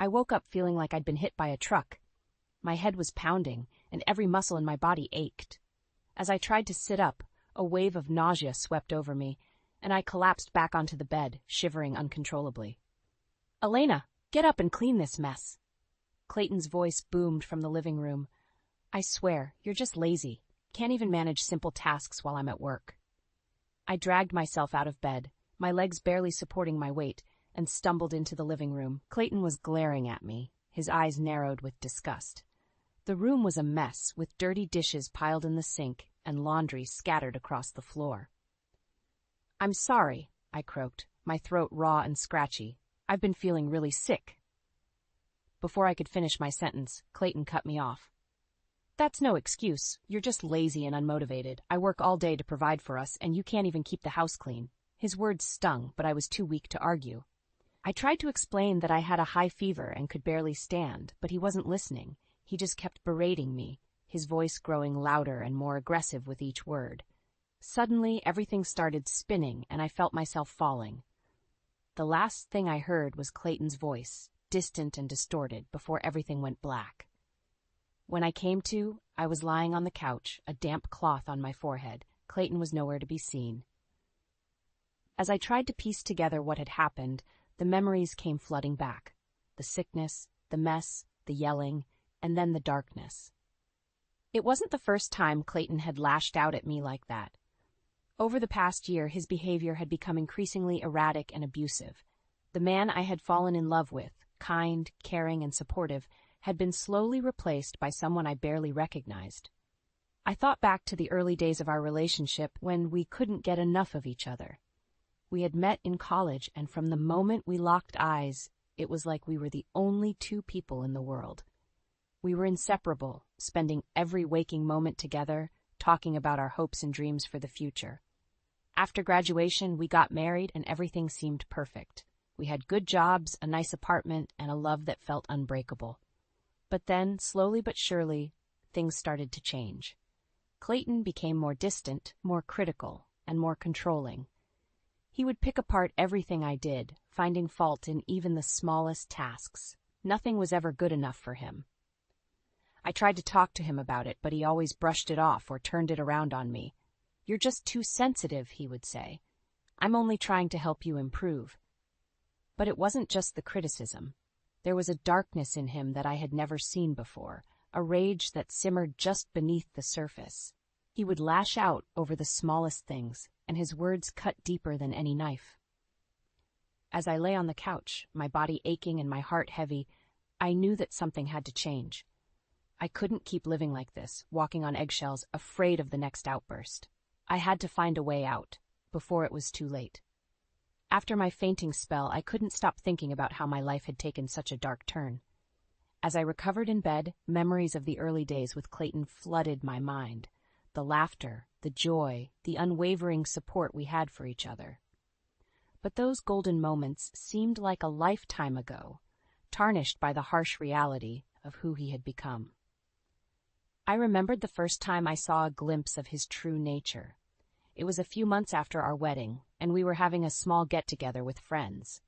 I woke up feeling like I'd been hit by a truck. My head was pounding, and every muscle in my body ached. As I tried to sit up, a wave of nausea swept over me, and I collapsed back onto the bed, shivering uncontrollably. "Elena, get up and clean this mess." Clayton's voice boomed from the living room. "I swear, you're just lazy. Can't even manage simple tasks while I'm at work." I dragged myself out of bed, my legs barely supporting my weight, and stumbled into the living room. Clayton was glaring at me, his eyes narrowed with disgust. The room was a mess, with dirty dishes piled in the sink and laundry scattered across the floor. "I'm sorry," I croaked, my throat raw and scratchy. "I've been feeling really sick." Before I could finish my sentence, Clayton cut me off. "That's no excuse. You're just lazy and unmotivated. I work all day to provide for us, and you can't even keep the house clean." His words stung, but I was too weak to argue. I tried to explain that I had a high fever and could barely stand, but he wasn't listening. He just kept berating me, his voice growing louder and more aggressive with each word. Suddenly, everything started spinning, and I felt myself falling. The last thing I heard was Clayton's voice, distant and distorted, before everything went black. When I came to, I was lying on the couch, a damp cloth on my forehead. Clayton was nowhere to be seen. As I tried to piece together what had happened, the memories came flooding back. The sickness, the mess, the yelling, and then the darkness. It wasn't the first time Clayton had lashed out at me like that. Over the past year, his behavior had become increasingly erratic and abusive. The man I had fallen in love with, kind, caring, and supportive, had been slowly replaced by someone I barely recognized. I thought back to the early days of our relationship when we couldn't get enough of each other. We had met in college, and from the moment we locked eyes, it was like we were the only two people in the world. We were inseparable, spending every waking moment together, talking about our hopes and dreams for the future. After graduation, we got married, and everything seemed perfect. We had good jobs, a nice apartment, and a love that felt unbreakable. But then, slowly but surely, things started to change. Clayton became more distant, more critical, and more controlling. He would pick apart everything I did, finding fault in even the smallest tasks. Nothing was ever good enough for him. I tried to talk to him about it, but he always brushed it off or turned it around on me. "You're just too sensitive," he would say. "I'm only trying to help you improve." But it wasn't just the criticism. There was a darkness in him that I had never seen before, a rage that simmered just beneath the surface. He would lash out over the smallest things, and his words cut deeper than any knife. As I lay on the couch, my body aching and my heart heavy, I knew that something had to change. I couldn't keep living like this, walking on eggshells, afraid of the next outburst. I had to find a way out, before it was too late. After my fainting spell, I couldn't stop thinking about how my life had taken such a dark turn. As I recovered in bed, memories of the early days with Clayton flooded my mind. The laughter, the joy, the unwavering support we had for each other. But those golden moments seemed like a lifetime ago, tarnished by the harsh reality of who he had become. I remembered the first time I saw a glimpse of his true nature. It was a few months after our wedding, and we were having a small get-together with friends.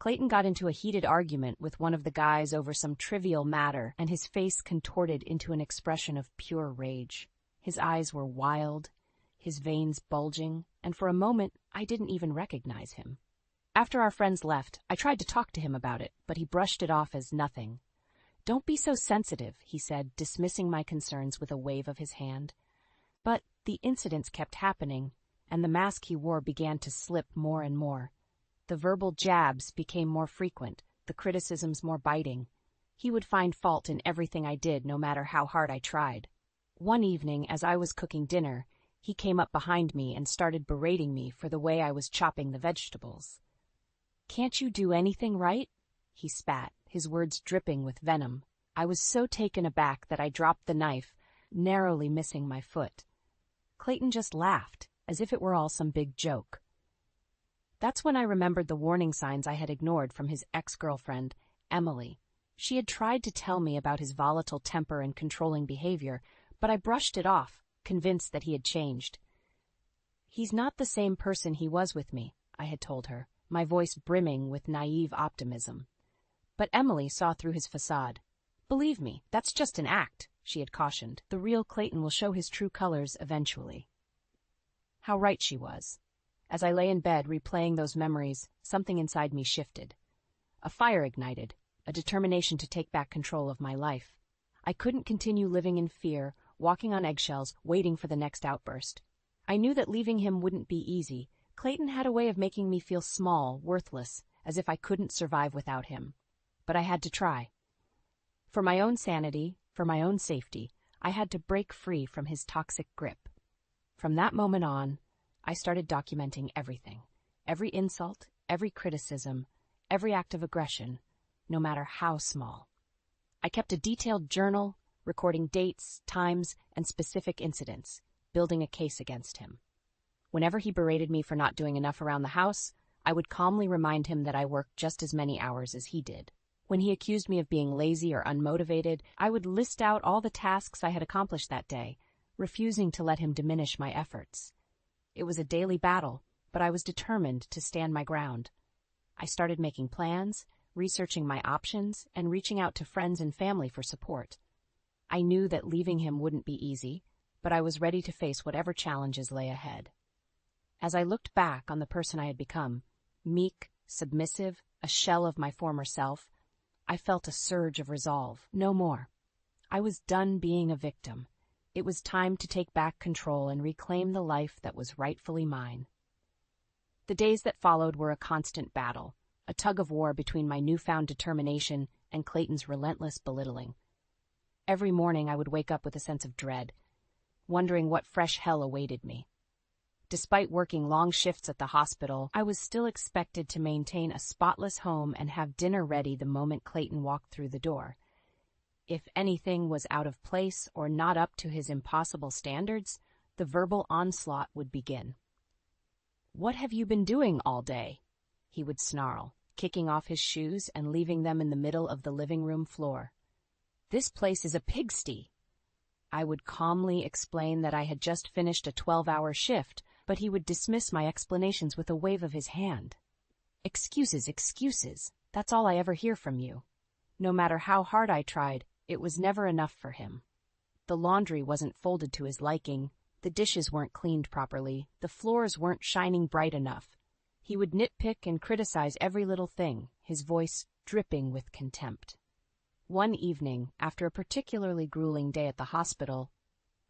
Clayton got into a heated argument with one of the guys over some trivial matter, and his face contorted into an expression of pure rage. His eyes were wild, his veins bulging, and for a moment I didn't even recognize him. After our friends left, I tried to talk to him about it, but he brushed it off as nothing. "Don't be so sensitive," he said, dismissing my concerns with a wave of his hand. But the incidents kept happening, and the mask he wore began to slip more and more. The verbal jabs became more frequent, the criticisms more biting. He would find fault in everything I did, no matter how hard I tried. One evening, as I was cooking dinner, he came up behind me and started berating me for the way I was chopping the vegetables. "Can't you do anything right?" he spat, his words dripping with venom. I was so taken aback that I dropped the knife, narrowly missing my foot. Clayton just laughed, as if it were all some big joke. That's when I remembered the warning signs I had ignored from his ex-girlfriend, Emily. She had tried to tell me about his volatile temper and controlling behavior, but I brushed it off, convinced that he had changed. "He's not the same person he was with me," I had told her, my voice brimming with naive optimism. But Emily saw through his facade. "Believe me, that's just an act," she had cautioned. "The real Clayton will show his true colors eventually." How right she was. As I lay in bed replaying those memories, something inside me shifted. A fire ignited, a determination to take back control of my life. I couldn't continue living in fear, walking on eggshells, waiting for the next outburst. I knew that leaving him wouldn't be easy. Clayton had a way of making me feel small, worthless, as if I couldn't survive without him. But I had to try. For my own sanity, for my own safety, I had to break free from his toxic grip. From that moment on, I started documenting everything. Every insult, every criticism, every act of aggression, no matter how small. I kept a detailed journal, recording dates, times, and specific incidents, building a case against him. Whenever he berated me for not doing enough around the house, I would calmly remind him that I worked just as many hours as he did. When he accused me of being lazy or unmotivated, I would list out all the tasks I had accomplished that day, refusing to let him diminish my efforts. It was a daily battle, but I was determined to stand my ground. I started making plans, researching my options, and reaching out to friends and family for support. I knew that leaving him wouldn't be easy, but I was ready to face whatever challenges lay ahead. As I looked back on the person I had become, meek, submissive, a shell of my former self, I felt a surge of resolve. No more. I was done being a victim. It was time to take back control and reclaim the life that was rightfully mine. The days that followed were a constant battle, a tug-of-war between my newfound determination and Clayton's relentless belittling. Every morning I would wake up with a sense of dread, wondering what fresh hell awaited me. Despite working long shifts at the hospital, I was still expected to maintain a spotless home and have dinner ready the moment Clayton walked through the door. If anything was out of place or not up to his impossible standards, the verbal onslaught would begin. "What have you been doing all day?" he would snarl, kicking off his shoes and leaving them in the middle of the living room floor. "This place is a pigsty." I would calmly explain that I had just finished a 12-hour shift, but he would dismiss my explanations with a wave of his hand. "Excuses, excuses. That's all I ever hear from you." No matter how hard I tried, it was never enough for him. The laundry wasn't folded to his liking, the dishes weren't cleaned properly, the floors weren't shining bright enough. He would nitpick and criticize every little thing, his voice dripping with contempt. One evening, after a particularly grueling day at the hospital,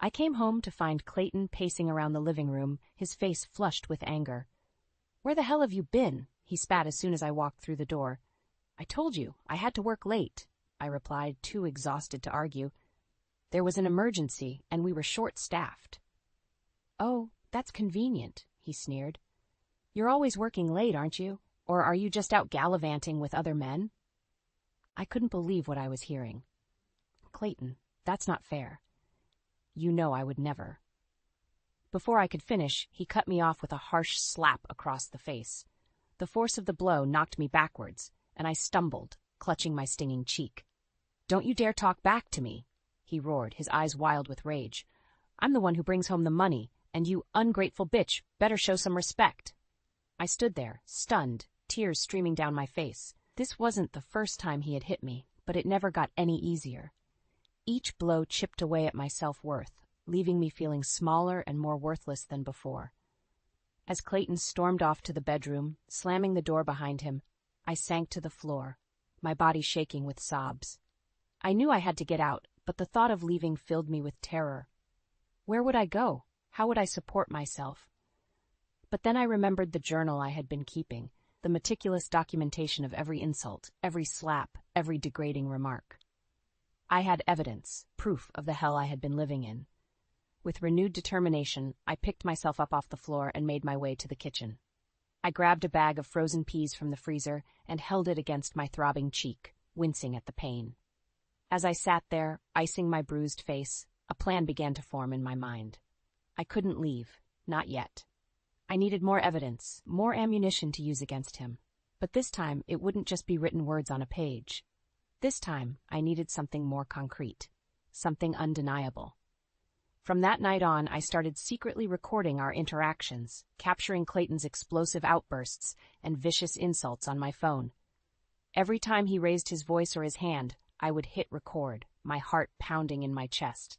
I came home to find Clayton pacing around the living room, his face flushed with anger. "Where the hell have you been?" he spat as soon as I walked through the door. "I told you, I had to work late," I replied, too exhausted to argue. "There was an emergency, and we were short-staffed." "Oh, that's convenient," he sneered. "You're always working late, aren't you? Or are you just out gallivanting with other men?" I couldn't believe what I was hearing. "Clayton, that's not fair. You know I would never." Before I could finish, he cut me off with a harsh slap across the face. The force of the blow knocked me backwards, and I stumbled, clutching my stinging cheek. "Don't you dare talk back to me," he roared, his eyes wild with rage. "I'm the one who brings home the money, and you ungrateful bitch better show some respect." I stood there, stunned, tears streaming down my face. This wasn't the first time he had hit me, but it never got any easier. Each blow chipped away at my self-worth, leaving me feeling smaller and more worthless than before. As Clayton stormed off to the bedroom, slamming the door behind him, I sank to the floor, my body shaking with sobs. I knew I had to get out, but the thought of leaving filled me with terror. Where would I go? How would I support myself? But then I remembered the journal I had been keeping, the meticulous documentation of every insult, every slap, every degrading remark. I had evidence, proof of the hell I had been living in. With renewed determination, I picked myself up off the floor and made my way to the kitchen. I grabbed a bag of frozen peas from the freezer and held it against my throbbing cheek, wincing at the pain. As I sat there, icing my bruised face, a plan began to form in my mind. I couldn't leave, not yet. I needed more evidence, more ammunition to use against him. But this time, it wouldn't just be written words on a page. This time, I needed something more concrete, something undeniable. From that night on, I started secretly recording our interactions, capturing Clayton's explosive outbursts and vicious insults on my phone. Every time he raised his voice or his hand, I would hit record, my heart pounding in my chest.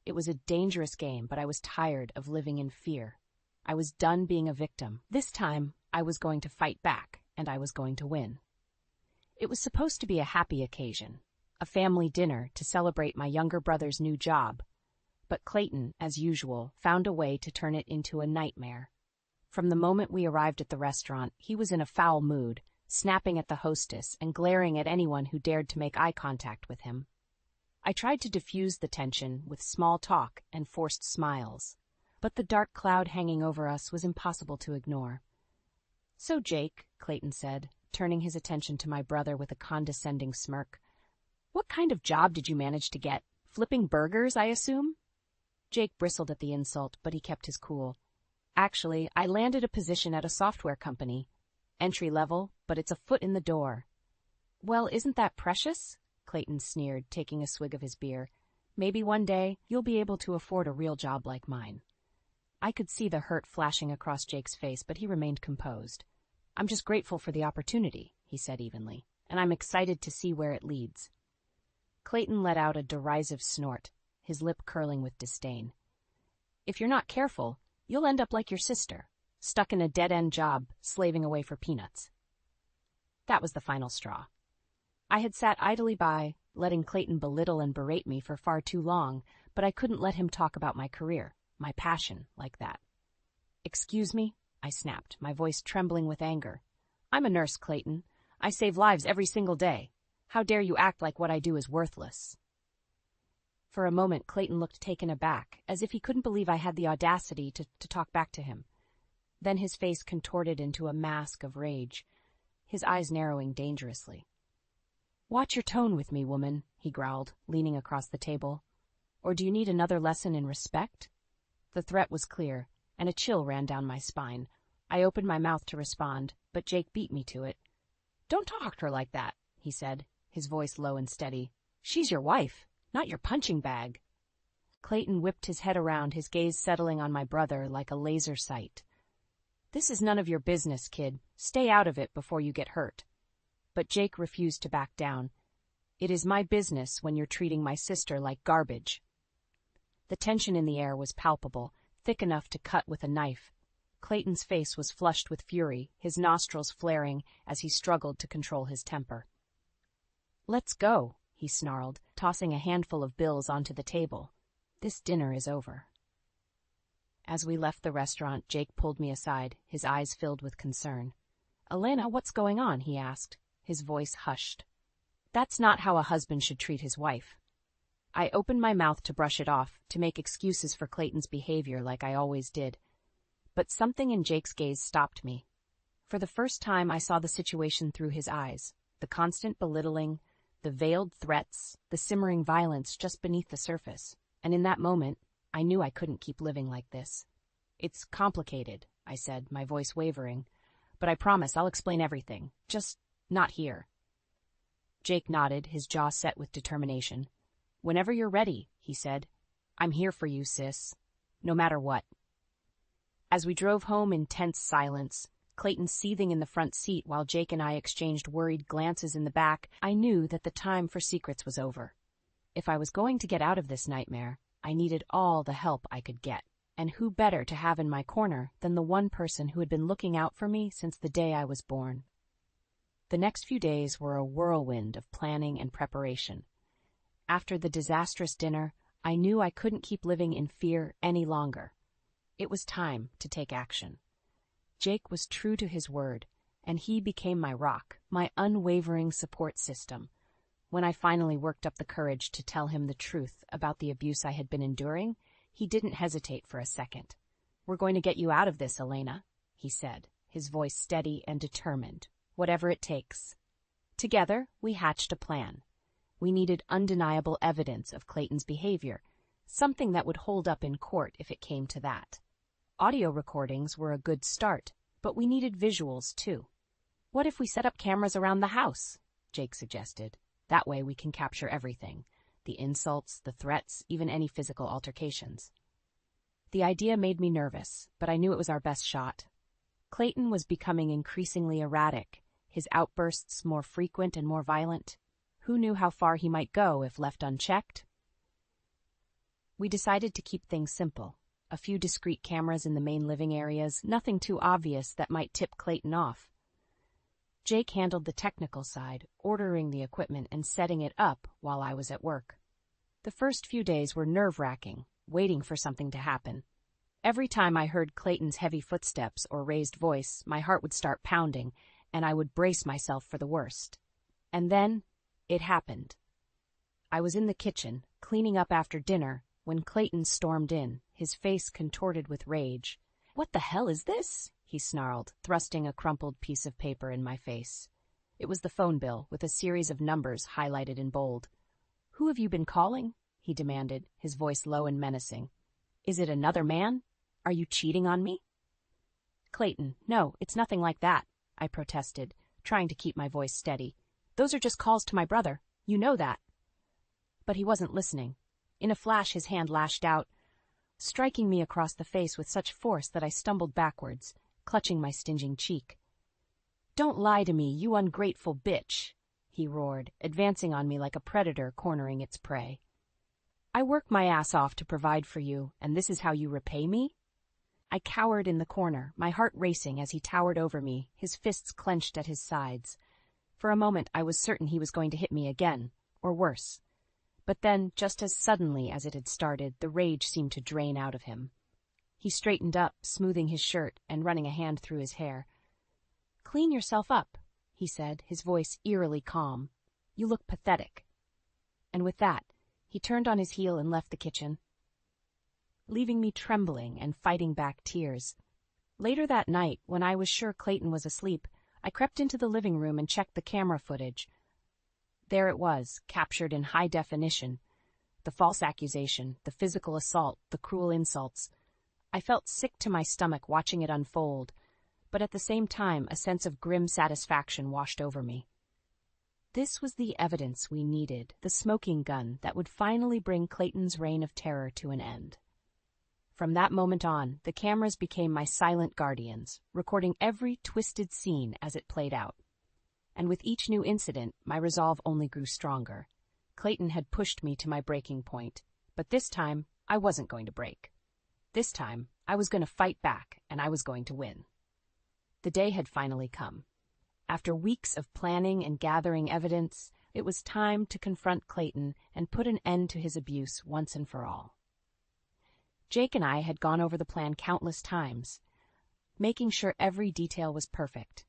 It was a dangerous game, but I was tired of living in fear. I was done being a victim. This time, I was going to fight back, and I was going to win. It was supposed to be a happy occasion, a family dinner to celebrate my younger brother's new job. But Clayton, as usual, found a way to turn it into a nightmare. From the moment we arrived at the restaurant, he was in a foul mood, snapping at the hostess and glaring at anyone who dared to make eye contact with him. I tried to diffuse the tension with small talk and forced smiles, but the dark cloud hanging over us was impossible to ignore. "So, Jake," Clayton said, turning his attention to my brother with a condescending smirk, "what kind of job did you manage to get? Flipping burgers, I assume?" Jake bristled at the insult, but he kept his cool. "Actually, I landed a position at a software company. Entry level, but it's a foot in the door." "Well, isn't that precious?" Clayton sneered, taking a swig of his beer. "Maybe one day you'll be able to afford a real job like mine." I could see the hurt flashing across Jake's face, but he remained composed. "I'm just grateful for the opportunity," he said evenly, "and I'm excited to see where it leads." Clayton let out a derisive snort, his lip curling with disdain. "If you're not careful, you'll end up like your sister, stuck in a dead-end job, slaving away for peanuts." That was the final straw. I had sat idly by, letting Clayton belittle and berate me for far too long, but I couldn't let him talk about my career, my passion, like that. "Excuse me?" I snapped, my voice trembling with anger. "I'm a nurse, Clayton. I save lives every single day. How dare you act like what I do is worthless?" For a moment, Clayton looked taken aback, as if he couldn't believe I had the audacity to talk back to him. Then his face contorted into a mask of rage, his eyes narrowing dangerously. "Watch your tone with me, woman," he growled, leaning across the table. "Or do you need another lesson in respect?" The threat was clear, and a chill ran down my spine. I opened my mouth to respond, but Jake beat me to it. "Don't talk to her like that," he said, his voice low and steady. "She's your wife, not your punching bag." Clayton whipped his head around, his gaze settling on my brother like a laser sight. "This is none of your business, kid. Stay out of it before you get hurt." But Jake refused to back down. "It is my business when you're treating my sister like garbage." The tension in the air was palpable, thick enough to cut with a knife. Clayton's face was flushed with fury, his nostrils flaring as he struggled to control his temper. "Let's go," he snarled, tossing a handful of bills onto the table. "This dinner is over." As we left the restaurant, Jake pulled me aside, his eyes filled with concern. "Elena, what's going on?" he asked, his voice hushed. "That's not how a husband should treat his wife." I opened my mouth to brush it off, to make excuses for Clayton's behavior like I always did. But something in Jake's gaze stopped me. For the first time, I saw the situation through his eyes, the constant belittling, the veiled threats, the simmering violence just beneath the surface. And in that moment, I knew I couldn't keep living like this. "It's complicated," I said, my voice wavering. "But I promise I'll explain everything. Just not here." Jake nodded, his jaw set with determination. "Whenever you're ready," he said. "I'm here for you, sis. No matter what." As we drove home in tense silence, Clayton seething in the front seat while Jake and I exchanged worried glances in the back, I knew that the time for secrets was over. If I was going to get out of this nightmare, I needed all the help I could get. And who better to have in my corner than the one person who had been looking out for me since the day I was born? The next few days were a whirlwind of planning and preparation. After the disastrous dinner, I knew I couldn't keep living in fear any longer. It was time to take action. Jake was true to his word, and he became my rock, my unwavering support system. When I finally worked up the courage to tell him the truth about the abuse I had been enduring, he didn't hesitate for a second. "We're going to get you out of this, Elena," he said, his voice steady and determined, "whatever it takes." Together, we hatched a plan. We needed undeniable evidence of Clayton's behavior, something that would hold up in court if it came to that. Audio recordings were a good start, but we needed visuals too. "What if we set up cameras around the house?" Jake suggested. "That way we can capture everything. The insults, the threats, even any physical altercations." The idea made me nervous, but I knew it was our best shot. Clayton was becoming increasingly erratic, his outbursts more frequent and more violent. Who knew how far he might go if left unchecked? We decided to keep things simple. A few discreet cameras in the main living areas, nothing too obvious that might tip Clayton off. Jake handled the technical side, ordering the equipment and setting it up while I was at work. The first few days were nerve-wracking, waiting for something to happen. Every time I heard Clayton's heavy footsteps or raised voice, my heart would start pounding, and I would brace myself for the worst. And then, it happened. I was in the kitchen, cleaning up after dinner, when Clayton stormed in, his face contorted with rage. "What the hell is this?" he snarled, thrusting a crumpled piece of paper in my face. It was the phone bill, with a series of numbers highlighted in bold. "Who have you been calling?" he demanded, his voice low and menacing. "Is it another man? Are you cheating on me?" "Clayton, no, it's nothing like that," I protested, trying to keep my voice steady. "Those are just calls to my brother. You know that." But he wasn't listening. In a flash, his hand lashed out, striking me across the face with such force that I stumbled backwards, clutching my stinging cheek. "Don't lie to me, you ungrateful bitch," he roared, advancing on me like a predator cornering its prey. "I work my ass off to provide for you, and this is how you repay me?" I cowered in the corner, my heart racing as he towered over me, his fists clenched at his sides. For a moment I was certain he was going to hit me again, or worse. But then, just as suddenly as it had started, the rage seemed to drain out of him. He straightened up, smoothing his shirt and running a hand through his hair. "Clean yourself up," he said, his voice eerily calm. "You look pathetic." And with that, he turned on his heel and left the kitchen, leaving me trembling and fighting back tears. Later that night, when I was sure Clayton was asleep, I crept into the living room and checked the camera footage. There it was, captured in high definition. The false accusation, the physical assault, the cruel insults. I felt sick to my stomach watching it unfold, but at the same time a sense of grim satisfaction washed over me. This was the evidence we needed, the smoking gun that would finally bring Clayton's reign of terror to an end. From that moment on, the cameras became my silent guardians, recording every twisted scene as it played out. And with each new incident, my resolve only grew stronger. Clayton had pushed me to my breaking point, but this time, I wasn't going to break. This time, I was going to fight back, and I was going to win. The day had finally come. After weeks of planning and gathering evidence, it was time to confront Clayton and put an end to his abuse once and for all. Jake and I had gone over the plan countless times, making sure every detail was perfect.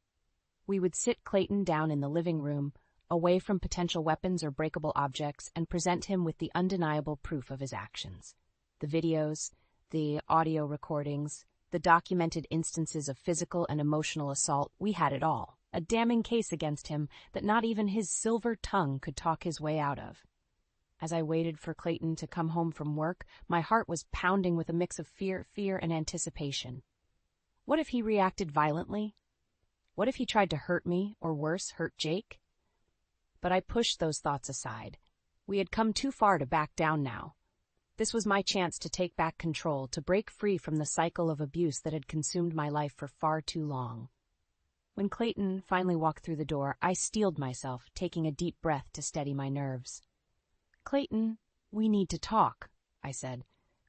We would sit Clayton down in the living room, away from potential weapons or breakable objects, and present him with the undeniable proof of his actions. The videos, the audio recordings, the documented instances of physical and emotional assault, we had it all. A damning case against him that not even his silver tongue could talk his way out of. As I waited for Clayton to come home from work, my heart was pounding with a mix of fear, and anticipation. What if he reacted violently? What if he tried to hurt me, or worse, hurt Jake? But I pushed those thoughts aside. We had come too far to back down now. This was my chance to take back control, to break free from the cycle of abuse that had consumed my life for far too long. When Clayton finally walked through the door, I steeled myself, taking a deep breath to steady my nerves. "Clayton, we need to talk," I said,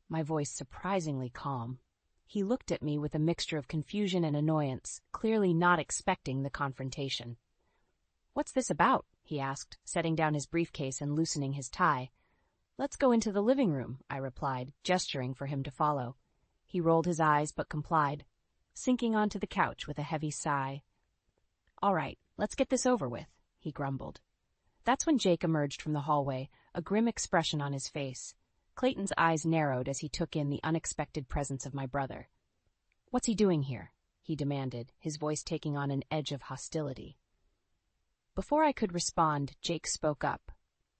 my voice surprisingly calm. He looked at me with a mixture of confusion and annoyance, clearly not expecting the confrontation. "What's this about?" he asked, setting down his briefcase and loosening his tie. "Let's go into the living room," I replied, gesturing for him to follow. He rolled his eyes but complied, sinking onto the couch with a heavy sigh. "All right, let's get this over with," he grumbled. That's when Jake emerged from the hallway, a grim expression on his face. Clayton's eyes narrowed as he took in the unexpected presence of my brother. "What's he doing here?" he demanded, his voice taking on an edge of hostility. Before I could respond, Jake spoke up.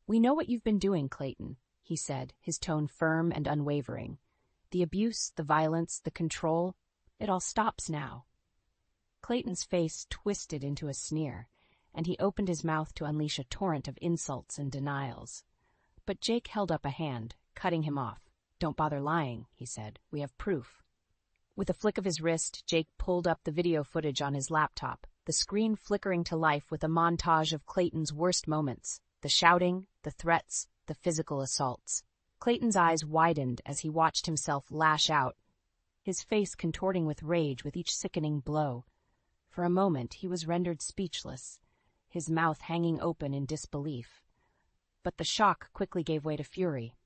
"We know what you've been doing, Clayton," he said, his tone firm and unwavering. "The abuse, the violence, the control, it all stops now." Clayton's face twisted into a sneer, and he opened his mouth to unleash a torrent of insults and denials. But Jake held up a hand, cutting him off. "Don't bother lying," he said. "We have proof." With a flick of his wrist, Jake pulled up the video footage on his laptop, the screen flickering to life with a montage of Clayton's worst moments, the shouting, the threats, the physical assaults. Clayton's eyes widened as he watched himself lash out, his face contorting with rage with each sickening blow. For a moment he was rendered speechless, his mouth hanging open in disbelief. But the shock quickly gave way to fury.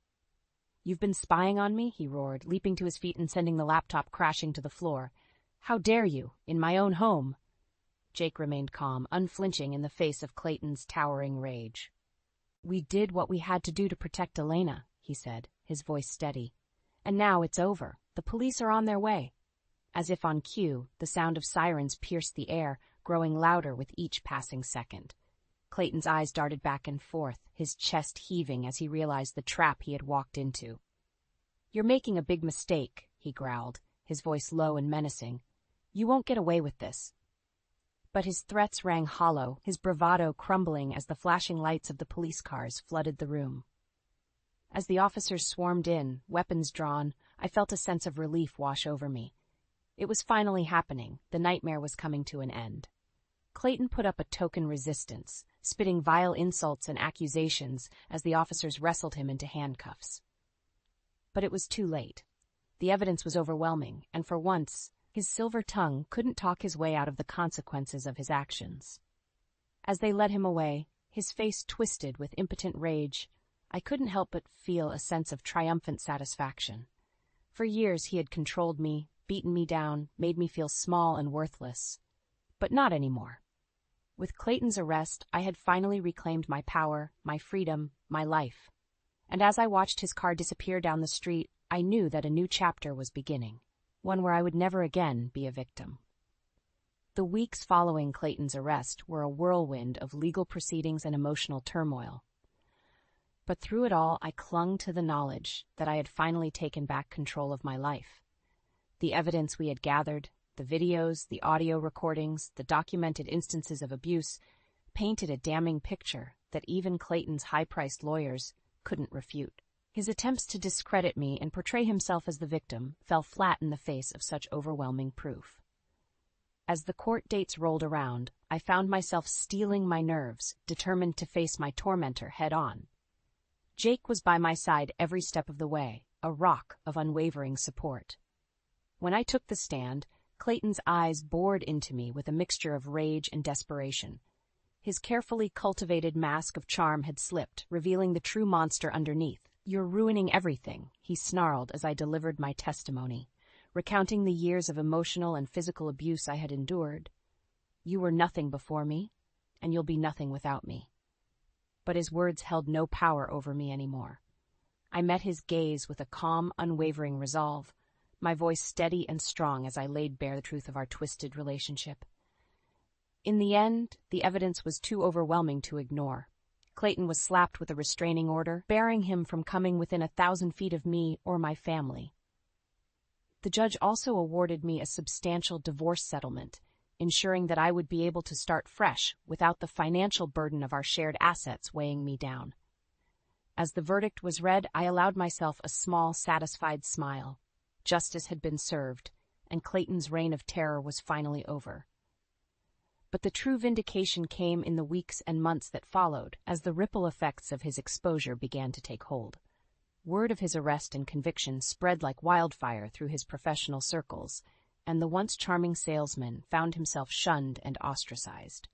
"You've been spying on me?" he roared, leaping to his feet and sending the laptop crashing to the floor. "How dare you, in my own home?" Jake remained calm, unflinching in the face of Clayton's towering rage. "We did what we had to do to protect Elena," he said, his voice steady. "And now it's over. The police are on their way." As if on cue, the sound of sirens pierced the air, growing louder with each passing second. Clayton's eyes darted back and forth, his chest heaving as he realized the trap he had walked into. "You're making a big mistake," he growled, his voice low and menacing. "You won't get away with this." But his threats rang hollow, his bravado crumbling as the flashing lights of the police cars flooded the room. As the officers swarmed in, weapons drawn, I felt a sense of relief wash over me. It was finally happening. The nightmare was coming to an end. Clayton put up a token resistance, spitting vile insults and accusations as the officers wrestled him into handcuffs. But it was too late. The evidence was overwhelming, and for once, his silver tongue couldn't talk his way out of the consequences of his actions. As they led him away, his face twisted with impotent rage, I couldn't help but feel a sense of triumphant satisfaction. For years he had controlled me, beaten me down, made me feel small and worthless. But not anymore. With Clayton's arrest, I had finally reclaimed my power, my freedom, my life. And as I watched his car disappear down the street, I knew that a new chapter was beginning, one where I would never again be a victim. The weeks following Clayton's arrest were a whirlwind of legal proceedings and emotional turmoil. But through it all, I clung to the knowledge that I had finally taken back control of my life. The evidence we had gathered, the videos, the audio recordings, the documented instances of abuse, painted a damning picture that even Clayton's high-priced lawyers couldn't refute. His attempts to discredit me and portray himself as the victim fell flat in the face of such overwhelming proof. As the court dates rolled around, I found myself steeling my nerves, determined to face my tormentor head-on. Jake was by my side every step of the way, a rock of unwavering support. When I took the stand, Clayton's eyes bored into me with a mixture of rage and desperation. His carefully cultivated mask of charm had slipped, revealing the true monster underneath. "You're ruining everything," he snarled as I delivered my testimony, recounting the years of emotional and physical abuse I had endured. "You were nothing before me, and you'll be nothing without me." But his words held no power over me anymore. I met his gaze with a calm, unwavering resolve, my voice steady and strong as I laid bare the truth of our twisted relationship. In the end, the evidence was too overwhelming to ignore. Clayton was slapped with a restraining order, barring him from coming within 1,000 feet of me or my family. The judge also awarded me a substantial divorce settlement, ensuring that I would be able to start fresh without the financial burden of our shared assets weighing me down. As the verdict was read, I allowed myself a small, satisfied smile. Justice had been served, and Clayton's reign of terror was finally over. But the true vindication came in the weeks and months that followed, as the ripple effects of his exposure began to take hold. Word of his arrest and conviction spread like wildfire through his professional circles, and the once charming salesman found himself shunned and ostracized.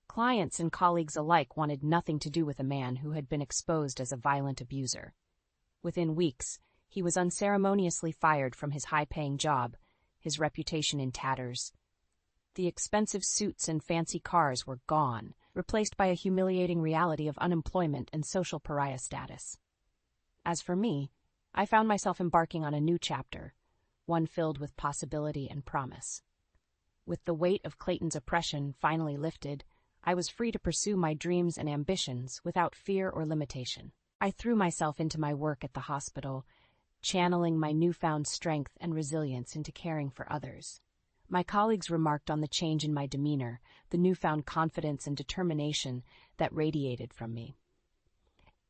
Clients and colleagues alike wanted nothing to do with a man who had been exposed as a violent abuser. Within weeks, he was unceremoniously fired from his high-paying job, his reputation in tatters. The expensive suits and fancy cars were gone, replaced by a humiliating reality of unemployment and social pariah status. As for me, I found myself embarking on a new chapter, one filled with possibility and promise. With the weight of Clayton's oppression finally lifted, I was free to pursue my dreams and ambitions without fear or limitation. I threw myself into my work at the hospital, channeling my newfound strength and resilience into caring for others. My colleagues remarked on the change in my demeanor, the newfound confidence and determination that radiated from me.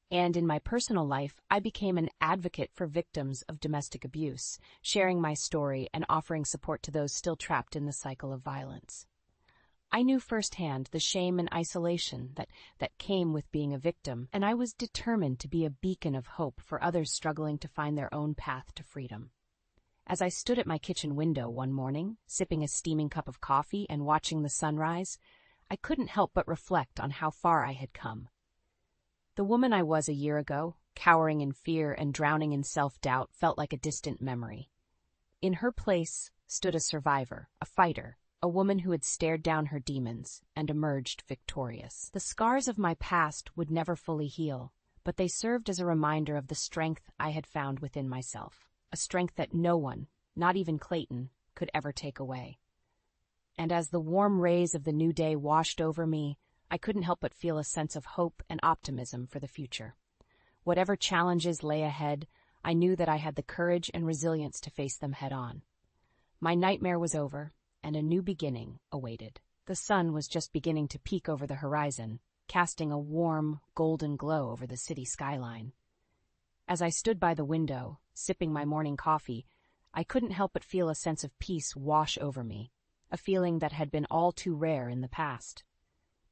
And in my personal life, I became an advocate for victims of domestic abuse, sharing my story and offering support to those still trapped in the cycle of violence. I knew firsthand the shame and isolation that came with being a victim, and I was determined to be a beacon of hope for others struggling to find their own path to freedom. As I stood at my kitchen window one morning, sipping a steaming cup of coffee and watching the sunrise, I couldn't help but reflect on how far I had come. The woman I was a year ago, cowering in fear and drowning in self-doubt, felt like a distant memory. In her place stood a survivor, a fighter, a woman who had stared down her demons and emerged victorious. The scars of my past would never fully heal, but they served as a reminder of the strength I had found within myself, a strength that no one, not even Clayton, could ever take away. And as the warm rays of the new day washed over me, I couldn't help but feel a sense of hope and optimism for the future. Whatever challenges lay ahead, I knew that I had the courage and resilience to face them head-on. My nightmare was over, and a new beginning awaited. The sun was just beginning to peek over the horizon, casting a warm, golden glow over the city skyline. As I stood by the window, sipping my morning coffee, I couldn't help but feel a sense of peace wash over me, a feeling that had been all too rare in the past.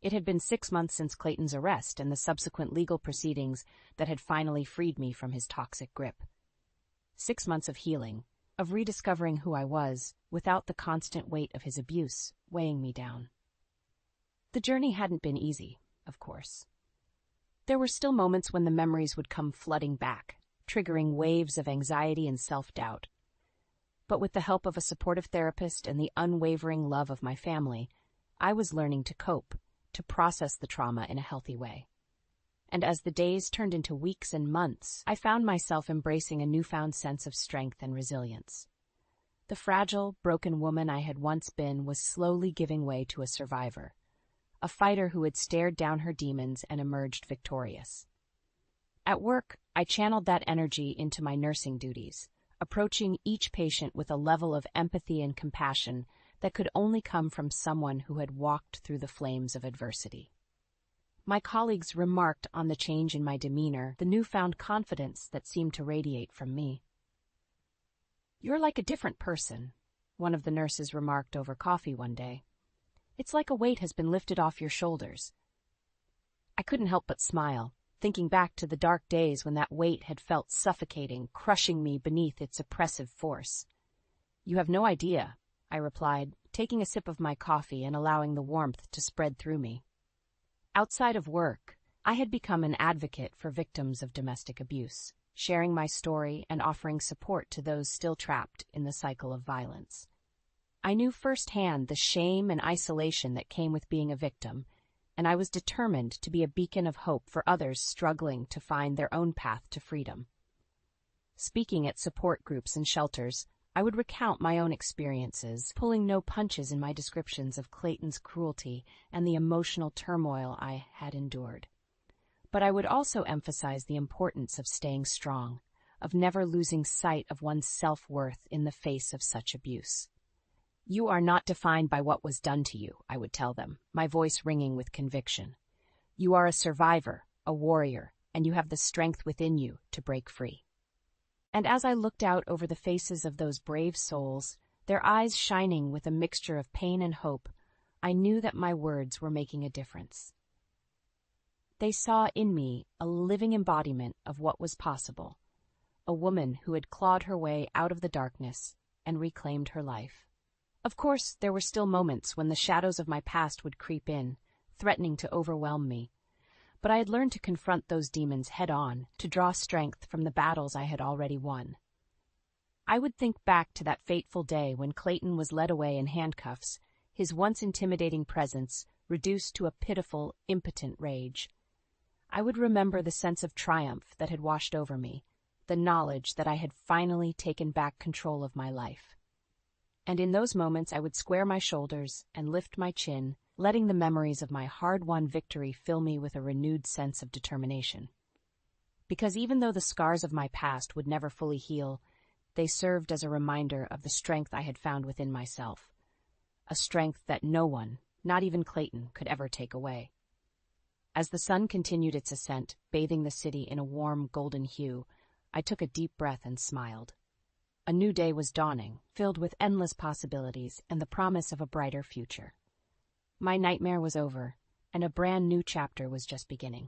It had been 6 months since Clayton's arrest and the subsequent legal proceedings that had finally freed me from his toxic grip. 6 months of healing, of rediscovering who I was, without the constant weight of his abuse weighing me down. The journey hadn't been easy, of course. There were still moments when the memories would come flooding back, triggering waves of anxiety and self-doubt. But with the help of a supportive therapist and the unwavering love of my family, I was learning to cope, to process the trauma in a healthy way. And as the days turned into weeks and months, I found myself embracing a newfound sense of strength and resilience. The fragile, broken woman I had once been was slowly giving way to a survivor, a fighter who had stared down her demons and emerged victorious. At work, I channeled that energy into my nursing duties, approaching each patient with a level of empathy and compassion that could only come from someone who had walked through the flames of adversity. My colleagues remarked on the change in my demeanor, the newfound confidence that seemed to radiate from me. "You're like a different person," one of the nurses remarked over coffee one day. "It's like a weight has been lifted off your shoulders." I couldn't help but smile, thinking back to the dark days when that weight had felt suffocating, crushing me beneath its oppressive force. "You have no idea," I replied, taking a sip of my coffee and allowing the warmth to spread through me. Outside of work, I had become an advocate for victims of domestic abuse, sharing my story and offering support to those still trapped in the cycle of violence. I knew firsthand the shame and isolation that came with being a victim, and I was determined to be a beacon of hope for others struggling to find their own path to freedom. Speaking at support groups and shelters, I would recount my own experiences, pulling no punches in my descriptions of Clayton's cruelty and the emotional turmoil I had endured. But I would also emphasize the importance of staying strong, of never losing sight of one's self-worth in the face of such abuse. "You are not defined by what was done to you," I would tell them, my voice ringing with conviction. "You are a survivor, a warrior, and you have the strength within you to break free." And as I looked out over the faces of those brave souls, their eyes shining with a mixture of pain and hope, I knew that my words were making a difference. They saw in me a living embodiment of what was possible, a woman who had clawed her way out of the darkness and reclaimed her life. Of course, there were still moments when the shadows of my past would creep in, threatening to overwhelm me. But I had learned to confront those demons head-on, to draw strength from the battles I had already won. I would think back to that fateful day when Clayton was led away in handcuffs, his once intimidating presence reduced to a pitiful, impotent rage. I would remember the sense of triumph that had washed over me, the knowledge that I had finally taken back control of my life. And in those moments I would square my shoulders and lift my chin, letting the memories of my hard-won victory fill me with a renewed sense of determination. Because even though the scars of my past would never fully heal, they served as a reminder of the strength I had found within myself, a strength that no one, not even Clayton, could ever take away. As the sun continued its ascent, bathing the city in a warm, golden hue, I took a deep breath and smiled. A new day was dawning, filled with endless possibilities and the promise of a brighter future. My nightmare was over, and a brand new chapter was just beginning.